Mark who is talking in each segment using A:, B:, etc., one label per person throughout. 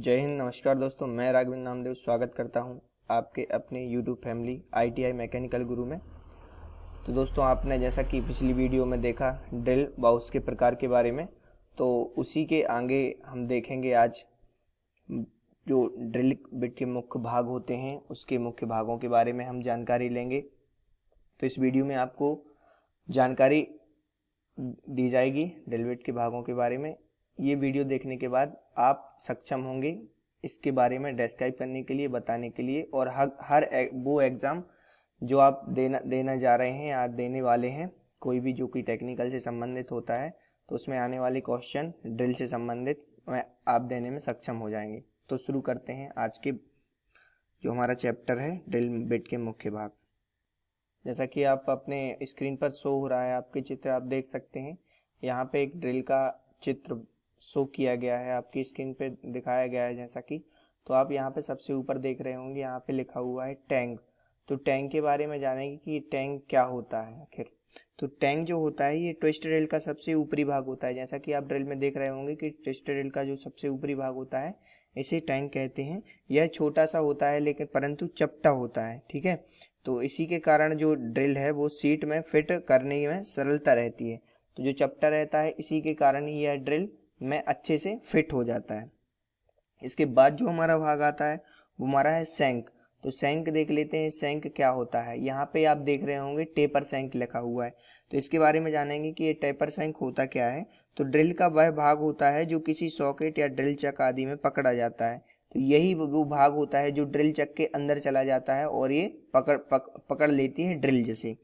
A: जय हिंद। नमस्कार दोस्तों, मैं राघवेंद्र नामदेव स्वागत करता हूं आपके अपने यूट्यूब फैमिली ITI मैकेनिकल गुरु में। तो दोस्तों, आपने जैसा कि पिछली वीडियो में देखा ड्रिल व उसके प्रकार के बारे में, तो उसी के आगे हम देखेंगे आज जो ड्रिल बिट के मुख्य भाग होते हैं उसके मुख्य भागों के बारे में हम जानकारी लेंगे। तो इस वीडियो में आपको जानकारी दी जाएगी ड्रिल बिट के भागों के बारे में। ये वीडियो देखने के बाद आप सक्षम होंगे इसके बारे में डिस्क्राइब करने के लिए, बताने के लिए, और हर वो एग्ज़ाम जो आप देना जा रहे हैं या देने वाले हैं, कोई भी जो कि टेक्निकल से संबंधित होता है, तो उसमें आने वाले क्वेश्चन ड्रिल से संबंधित आप देने में सक्षम हो जाएंगे। तो शुरू करते हैं आज के जो हमारा चैप्टर है ड्रिल बिट के मुख्य भाग। जैसा कि आप अपने स्क्रीन पर शो हो रहा है, आपके चित्र आप देख सकते हैं। यहाँ पे एक ड्रिल का चित्र शो किया गया है, आपकी स्क्रीन पे दिखाया गया है जैसा कि। तो आप यहाँ पे सबसे ऊपर देख रहे होंगे, यहाँ पे लिखा हुआ है टैंक। तो टैंक के बारे में जानेंगे कि टैंक क्या होता है आखिर। तो टैंक जो होता है ये ट्विस्ट ड्रिल का सबसे ऊपरी भाग होता है। जैसा कि आप ड्रिल में देख रहे होंगे कि ट्विस्ट ड्रिल का जो सबसे ऊपरी भाग होता है इसे टैंक कहते हैं। यह छोटा सा होता है लेकिन परंतु चपटा होता है, ठीक है। तो इसी के कारण जो ड्रिल है वो सीट में फिट करने में सरलता रहती है। तो जो चपटा रहता है इसी के कारण ही यह ड्रिल में अच्छे से फिट हो जाता है। इसके बाद जो हमारा भाग आता है वो हमारा है सैंक। तो सैंक देख लेते हैं, सैंक क्या होता है। यहाँ पे आप देख रहे होंगे टेपर सैंक लिखा हुआ है। तो इसके बारे में जानेंगे कि ये टेपर सैंक होता क्या है। तो ड्रिल का वह भाग होता है जो किसी सॉकेट या ड्रिल चक आदि में पकड़ा जाता है। तो यही वो भाग होता है जो ड्रिल चक के अंदर चला जाता है और ये पकड़ लेती है ड्रिल जैसे,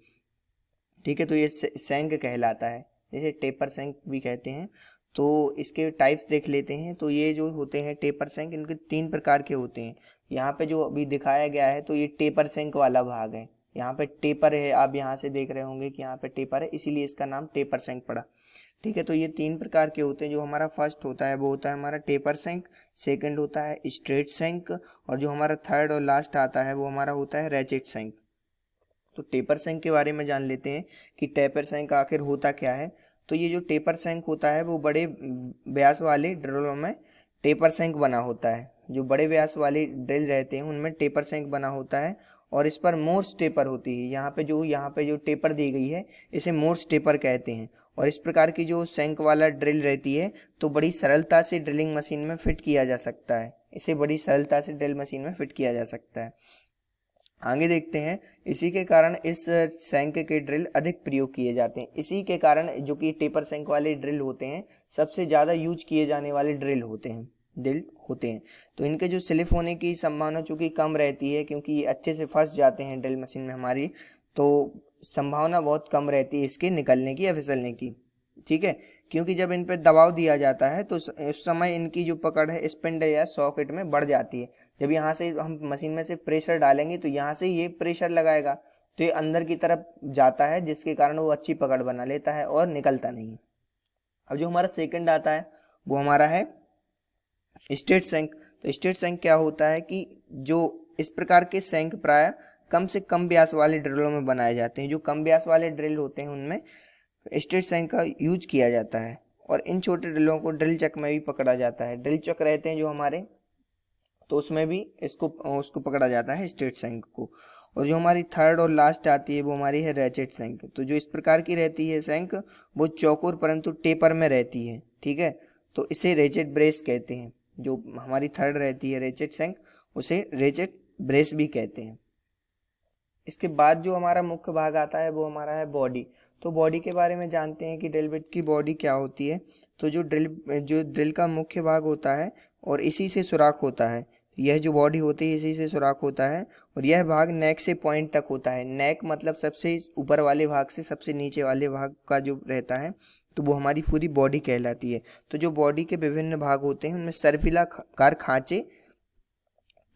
A: ठीक है। तो ये सैंक कहलाता है, जैसे टेपर सैंक भी कहते हैं। तो इसके टाइप्स देख लेते हैं। तो ये जो होते हैं टेपर सैंक, इनके 3 प्रकार के होते हैं। यहाँ पे जो अभी दिखाया गया है तो ये टेपर सैंक वाला भाग है। यहाँ पे टेपर है, आप यहाँ से देख रहे होंगे कि यहाँ पे टेपर है, इसीलिए इसका नाम टेपर सैंक पड़ा, ठीक है। तो ये 3 प्रकार के होते हैं। जो हमारा फर्स्ट होता है वो होता है हमारा टेपर सैंक, सेकंड होता है स्ट्रेट सैंक, और जो हमारा थर्ड और लास्ट आता है वो हमारा होता है रैचेट सैंक। तो टेपर सैंक के बारे में जान लेते हैं कि टेपर सैंक आखिर होता क्या है। तो ये जो टेपर सैंक होता है वो बड़े व्यास वाले ड्रिलों में टेपर सैंक बना होता है। जो बड़े व्यास वाले ड्रिल रहते हैं उनमें टेपर सैंक बना होता है और इस पर मोर्स टेपर होती है। यहाँ पे जो टेपर दी गई है इसे मोर्स टेपर कहते हैं। और इस प्रकार की जो सैंक वाला ड्रिल रहती है तो बड़ी सरलता से ड्रिलिंग मशीन में फिट किया जा सकता है। इसे बड़ी सरलता से ड्रिल मशीन में फिट किया जा सकता है। आगे देखते हैं, इसी के कारण इस सैंक के ड्रिल अधिक प्रयोग किए जाते हैं। इसी के कारण जो कि टेपर सैंक वाले ड्रिल होते हैं सबसे ज़्यादा यूज किए जाने वाले ड्रिल होते हैं। तो इनके जो स्लिप होने की संभावना चूँकि कम रहती है, क्योंकि ये अच्छे से फंस जाते हैं ड्रिल मशीन में हमारी, तो संभावना बहुत कम रहती है इसके निकलने की या फिसलने की, ठीक है। क्योंकि जब इन पर दबाव दिया जाता है तो उस समय इनकी जो पकड़ है स्पिंडल या सॉकेट में बढ़ जाती है। जब यहाँ से हम मशीन में से प्रेशर डालेंगे तो यहाँ से ये प्रेशर लगाएगा तो ये अंदर की तरफ जाता है, जिसके कारण वो अच्छी पकड़ बना लेता है और निकलता नहीं है। अब जो हमारा सेकंड आता है वो हमारा है स्ट्रेट सैंक। तो स्ट्रेट सैंक क्या होता है कि जो इस प्रकार के सैंक प्राय कम से कम व्यास वाले ड्रिलों में बनाए जाते हैं। जो कम व्यास वाले ड्रिल होते हैं उनमें स्ट्रेट सैंक का यूज किया जाता है। और इन छोटे ड्रिलों को ड्रिल चक में भी पकड़ा जाता है। ड्रिल चक रहते हैं जो हमारे, तो उसमें भी उसको पकड़ा जाता है स्ट्रेट सैंक को। और जो हमारी थर्ड और लास्ट आती है वो हमारी है रैचेट सैंक। तो जो इस प्रकार की रहती है सैंक वो चौकोर परंतु टेपर में रहती है, ठीक है। तो इसे रैचेट ब्रेस कहते हैं। जो हमारी थर्ड रहती है रैचेट सैंक उसे रैचेट ब्रेस भी कहते हैं। इसके बाद जो हमारा मुख्य भाग आता है वो हमारा है बॉडी। तो बॉडी के बारे में जानते हैं कि ड्रिल बिट की बॉडी क्या होती है। तो जो ड्रिल का मुख्य भाग होता है और इसी से सुराख होता है, यह जो बॉडी होती है इसी से सुराख होता है। और यह भाग नेक से पॉइंट तक होता है। नेक मतलब सबसे ऊपर वाले भाग से सबसे नीचे वाले भाग का जो रहता है तो वो हमारी पूरी बॉडी कहलाती है। तो जो बॉडी के विभिन्न भाग होते हैं उनमें सर्पिलाकार खांचे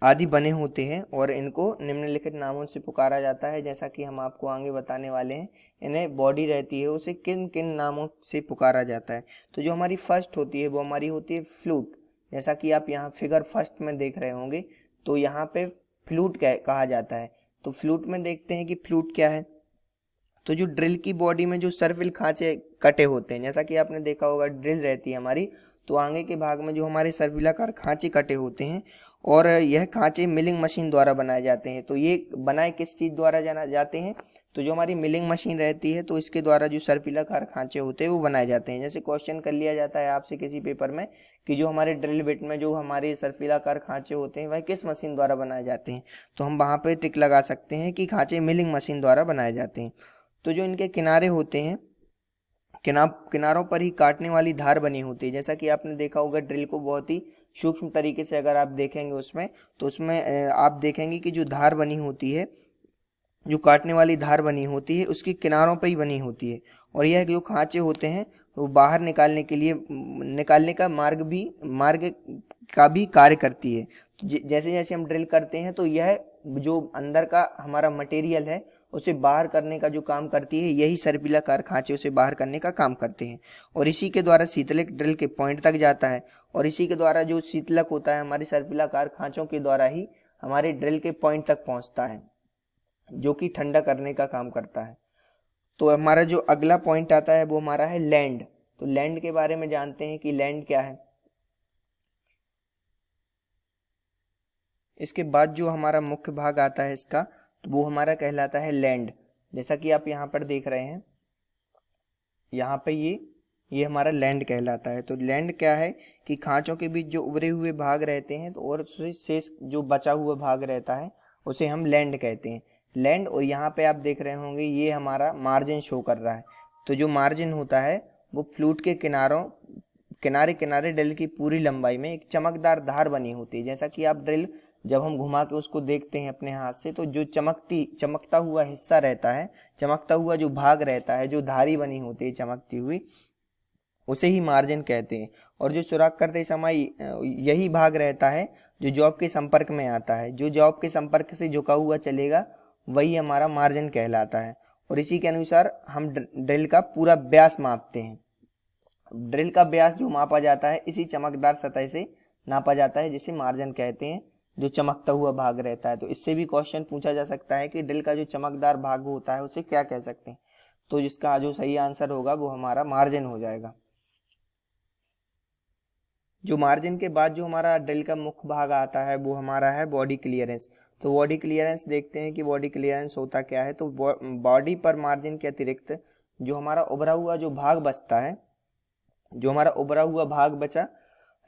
A: आदि बने होते हैं और इनको निम्नलिखित नामों से पुकारा जाता है। जैसा कि हम आपको आगे बताने वाले हैं, इन्हें बॉडी रहती है उसे किन किन नामों से पुकारा जाता है। तो जो हमारी फर्स्ट होती है वो हमारी होती है फ्लूट। जैसा कि आप यहाँ फिगर फर्स्ट में देख रहे होंगे, तो यहाँ पे फ्लूट कहा जाता है। तो फ्लूट में देखते हैं कि फ्लूट क्या है। तो जो ड्रिल की बॉडी में जो सर्पिल खांचे कटे होते हैं, जैसा कि आपने देखा होगा ड्रिल रहती है हमारी, तो आगे के भाग में जो हमारे सर्पिलाकार खांचे कटे होते हैं और यह खांचे मिलिंग मशीन द्वारा बनाए जाते हैं। तो ये बनाए किस चीज़ द्वारा जाते हैं, तो जो हमारी मिलिंग मशीन रहती है तो इसके द्वारा जो सर्पिलाकार खांचे होते हैं वो बनाए जाते हैं। जैसे क्वेश्चन कर लिया जाता है आपसे किसी पेपर में कि जो हमारे ड्रिल बिट में जो हमारे सर्पिलाकार खांचे होते हैं वह किस मशीन द्वारा बनाए जाते हैं, तो हम वहाँ पे टिक लगा सकते हैं कि खांचे मिलिंग मशीन द्वारा बनाए जाते हैं। तो जो इनके किनारे होते हैं, किनारों पर ही काटने वाली धार बनी होती है। जैसा कि आपने देखा होगा ड्रिल को बहुत ही सूक्ष्म तरीके से अगर आप देखेंगे उसमें, तो उसमें आप देखेंगे कि जो धार बनी होती है, जो काटने वाली धार बनी होती है उसकी किनारों पर ही बनी होती है। और यह जो खांचे होते हैं वो बाहर निकालने का मार्ग का भी कार्य करती है। जैसे जैसे हम ड्रिल करते हैं तो यह जो अंदर का हमारा मटेरियल है उसे बाहर करने का जो काम करती है, यही सर्पिलाकार खांचे उसे बाहर करने का काम करते हैं। और इसी के द्वारा शीतलक ड्रिल के पॉइंट तक जाता है और इसी के द्वारा जो शीतलक होता है हमारे सर्पिलाकार खांचों के द्वारा ही हमारे ड्रिल के पॉइंट तक पहुंचता है, जो कि ठंडा करने का काम करता है। तो हमारा जो अगला पॉइंट आता है वो हमारा है लैंड। तो लैंड के बारे में जानते हैं कि लैंड क्या है। इसके बाद जो हमारा मुख्य भाग आता है इसका, तो वो हमारा कहलाता है लैंड। जैसा कि आप यहाँ पर देख रहे हैं, यहाँ पे ये हमारा लैंड कहलाता है। तो लैंड क्या है कि खांचों के बीच जो उभरे हुए भाग रहते हैं तो और शेष जो बचा हुआ भाग रहता है उसे हम लैंड कहते हैं। लैंड, और यहाँ पे आप देख रहे होंगे ये हमारा मार्जिन शो कर रहा है। तो जो मार्जिन होता है वो फ्लूट के किनारे किनारे ड्रिल की पूरी लंबाई में एक चमकदार धार बनी होती है। जैसा कि आप ड्रिल जब हम घुमा के उसको देखते हैं अपने हाथ से, तो जो चमकता हुआ हिस्सा रहता है, चमकता हुआ जो भाग रहता है, जो धारी बनी होती है चमकती हुई, उसे ही मार्जिन कहते हैं। और जो सुराख करते समय यही भाग रहता है जो जॉब के संपर्क में आता है। जो जॉब के संपर्क से झुका हुआ चलेगा वही हमारा मार्जिन कहलाता है। और इसी के अनुसार हम ड्रिल का पूरा व्यास मापते हैं। ड्रिल का व्यास जो मापा जाता है इसी चमकदार सतह से नापा जाता है, जिसे मार्जिन कहते हैं, जो चमकता हुआ भाग रहता है। तो इससे भी क्वेश्चन पूछा जा सकता है कि ड्रिल का जो चमकदार भाग होता है उसे क्या कह सकते हैं, तो जिसका जो सही आंसर होगा वो हमारा मार्जिन हो जाएगा। जो मार्जिन के बाद जो हमारा ड्रिल का मुख्य भाग आता है वो हमारा है बॉडी क्लियरेंस। तो बॉडी क्लियरेंस देखते हैं कि बॉडी क्लियरेंस होता क्या है। तो बॉडी पर मार्जिन के अतिरिक्त जो हमारा उभरा हुआ जो भाग बचता है, जो हमारा उभरा हुआ भाग बचा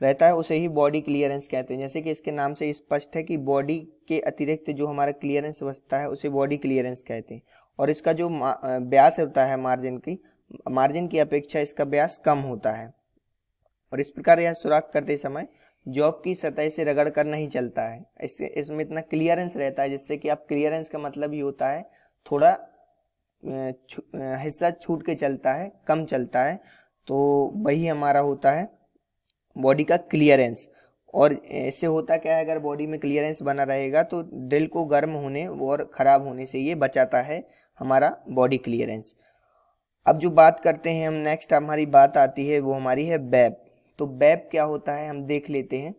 A: रहता है उसे ही बॉडी क्लियरेंस कहते हैं। जैसे कि इसके नाम से स्पष्ट है कि बॉडी के अतिरिक्त जो हमारा क्लियरेंस बचता है उसे बॉडी क्लियरेंस कहते हैं। और इसका जो व्यास होता है मार्जिन की अपेक्षा इसका व्यास कम होता है। और इस प्रकार यह सुराख करते समय जॉब की सतह से रगड़ कर नहीं चलता है। इसमें इतना क्लियरेंस रहता है, जिससे कि आप क्लियरेंस का मतलब ही होता है थोड़ा हिस्सा छूट के चलता है, कम चलता है। तो वही हमारा होता है बॉडी का क्लियरेंस। और इससे होता क्या है, अगर बॉडी में क्लियरेंस बना रहेगा तो ड्रिल को गर्म होने और ख़राब होने से ये बचाता है हमारा बॉडी क्लियरेंस। अब जो बात करते हैं हम नेक्स्ट, हमारी बात आती है वो हमारी है वेब। तो वेब क्या होता है हम देख लेते हैं।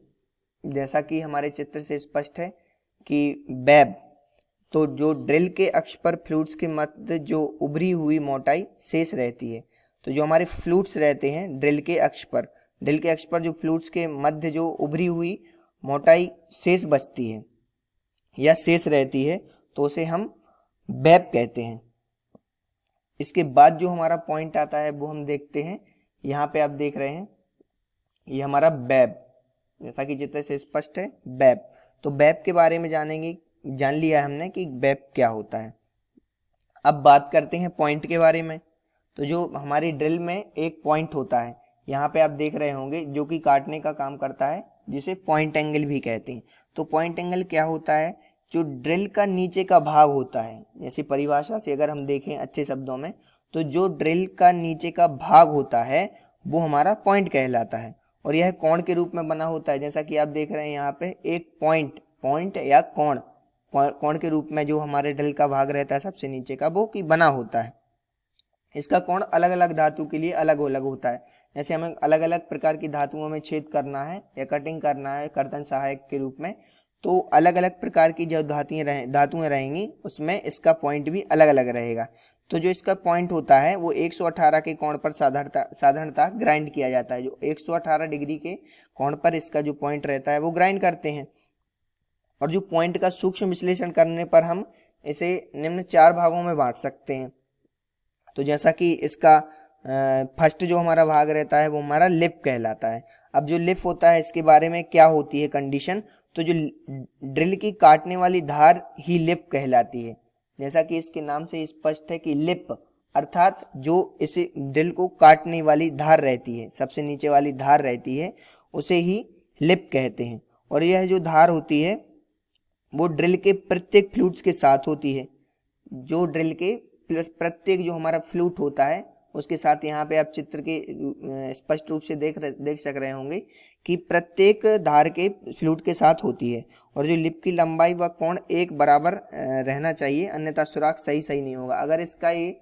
A: जैसा कि हमारे चित्र से स्पष्ट है कि वेब, तो जो ड्रिल के अक्ष पर फ्लूइड्स के मध्य जो उभरी हुई मोटाई शेष रहती है। तो जो हमारे फ्लूइड्स रहते हैं ड्रिल के अक्ष पर जो फ्लूइड्स के मध्य जो उभरी हुई मोटाई शेष बचती है या शेष रहती है, तो उसे हम वेब कहते हैं। इसके बाद जो हमारा पॉइंट आता है वो हम देखते हैं। यहाँ पे आप देख रहे हैं ये हमारा वेब, जैसा कि चित्र से स्पष्ट है वेब। तो वेब के बारे में जान लिया हमने कि वेब क्या होता है। अब बात करते हैं पॉइंट के बारे में। तो जो हमारी ड्रिल में एक पॉइंट होता है, यहाँ पे आप देख रहे होंगे, जो कि काटने का काम करता है, जिसे पॉइंट एंगल भी कहते हैं। तो पॉइंट एंगल क्या होता है, जो ड्रिल का नीचे का भाग होता है। जैसे परिभाषा से अगर हम देखें अच्छे शब्दों में, तो जो ड्रिल का नीचे का भाग होता है वो हमारा पॉइंट कहलाता है। और यह कोण के रूप में बना होता है। जैसा कि आप देख रहे हैं यहाँ पे एक पॉइंट या कोण के रूप में जो हमारे ड्रिल का भाग रहता है सबसे नीचे का, वो कि बना होता है। इसका कोण अलग अलग धातु के लिए अलग अलग होता है। जैसे हमें अलग अलग प्रकार की धातुओं में छेद करना है या कटिंग करना है कर्तन सहायक के रूप में, तो अलग अलग प्रकार की जो धातुएं रहेंगी उसमें इसका पॉइंट भी अलग अलग रहेगा। तो जो इसका पॉइंट होता है वो 118 के कोण पर साधारणतः ग्राइंड किया जाता है। जो 118 डिग्री के कोण पर इसका जो पॉइंट रहता है वो ग्राइंड करते हैं। और जो पॉइंट का सूक्ष्म विश्लेषण करने पर हम इसे निम्न 4 भागों में बांट सकते हैं। तो जैसा कि इसका फर्स्ट जो हमारा भाग रहता है वो हमारा लिप कहलाता है। अब जो लिप होता है इसके बारे में क्या होती है कंडीशन, तो जो ड्रिल की काटने वाली धार ही लिप कहलाती है। जैसा कि इसके नाम से स्पष्ट है कि लिप अर्थात जो इस ड्रिल को काटने वाली धार रहती है, सबसे नीचे वाली धार रहती है, उसे ही लिप कहते हैं। और यह जो धार होती है वो ड्रिल के प्रत्येक फ्लूट्स के साथ होती है। जो ड्रिल के प्रत्येक जो हमारा फ्लूट होता है उसके साथ, यहाँ पे आप चित्र के स्पष्ट रूप से देख सक रहे होंगे कि प्रत्येक धार के फ्लूट के साथ होती है। और जो लिप की लंबाई व कोण एक बराबर रहना चाहिए, अन्यथा सुराख सही नहीं होगा। अगर इसका ये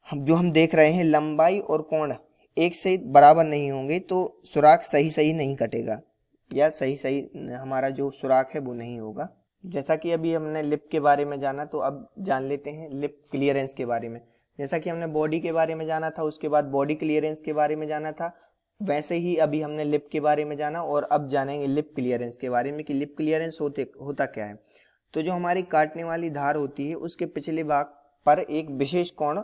A: जो हम देख रहे हैं लंबाई और कोण एक से बराबर नहीं होंगे तो सुराख सही नहीं कटेगा, या सही हमारा जो सुराख है वो नहीं होगा। जैसा कि अभी हमने लिप के बारे में जाना, तो अब जान लेते हैं लिप क्लियरेंस के बारे में। जैसा कि हमने बॉडी के बारे में जाना था, उसके बाद बॉडी क्लियरेंस के बारे में जाना था, वैसे ही अभी हमने लिप के बारे में जाना और अब जानेंगे लिप क्लियरेंस के बारे में कि लिप क्लियरेंस होता क्या है। तो जो हमारी काटने वाली धार होती है उसके पिछले भाग पर एक विशेष कोण,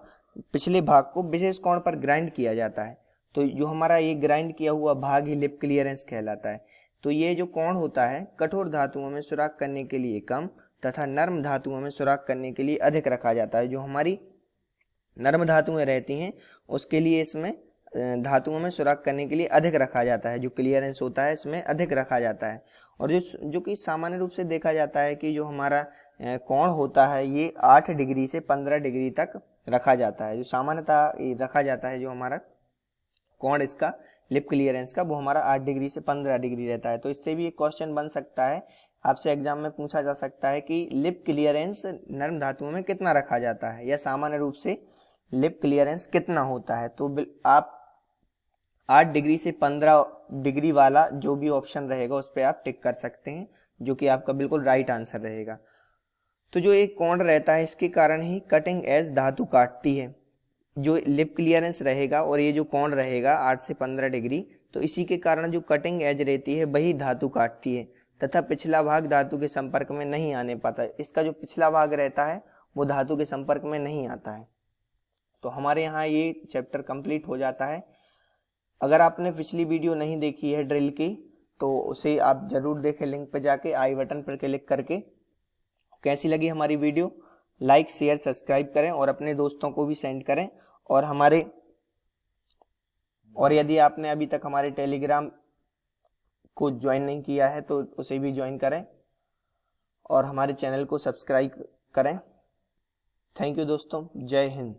A: पिछले भाग को विशेष कोण पर ग्राइंड किया जाता है। तो जो हमारा ये ग्राइंड किया हुआ भाग ही लिप क्लियरेंस कहलाता है। तो ये जो कोण होता है कठोर धातुओं में सुराख करने के लिए कम तथा नर्म धातुओं में सुराख करने के लिए अधिक रखा जाता है। जो हमारी नर्म धातुएं रहती हैं उसके लिए इसमें धातुओं में सुराख करने के लिए अधिक रखा जाता है, जो क्लियरेंस होता है इसमें अधिक रखा जाता है। और जो कि सामान्य रूप से देखा जाता है कि जो हमारा कोण होता है ये 8 डिग्री से 15 डिग्री तक रखा जाता है। जो सामान्यतः रखा जाता है जो हमारा कोण इसका लिप क्लियरेंस का, वो हमारा 8 डिग्री से 15 डिग्री रहता है। तो इससे भी एक क्वेश्चन बन सकता है, आपसे एग्जाम में पूछा जा सकता है कि लिप क्लियरेंस नर्म धातुओं में कितना रखा जाता है, या सामान्य रूप से लिप क्लियरेंस कितना होता है। तो आप 8 डिग्री से 15 डिग्री वाला जो भी ऑप्शन रहेगा उस पर आप टिक कर सकते हैं, जो कि आपका बिल्कुल राइट आंसर रहेगा। तो जो एक कोण रहता है इसके कारण ही कटिंग एज धातु काटती है। जो लिप क्लियरेंस रहेगा और ये जो कोण रहेगा 8 से 15 डिग्री, तो इसी के कारण जो कटिंग एज रहती है वही धातु काटती है तथा पिछला भाग धातु के संपर्क में नहीं आने पाता। इसका जो पिछला भाग रहता है वो धातु के संपर्क में नहीं आता है। तो हमारे यहाँ ये चैप्टर कंप्लीट हो जाता है। अगर आपने पिछली वीडियो नहीं देखी है ड्रिल की तो उसे आप जरूर देखें, लिंक पे जाके आई बटन पर क्लिक करके। कैसी लगी हमारी वीडियो, लाइक शेयर सब्सक्राइब करें और अपने दोस्तों को भी सेंड करें। और यदि आपने अभी तक हमारे टेलीग्राम को ज्वाइन नहीं किया है तो उसे भी ज्वाइन करें और हमारे चैनल को सब्सक्राइब करें। थैंक यू दोस्तों, जय हिंद।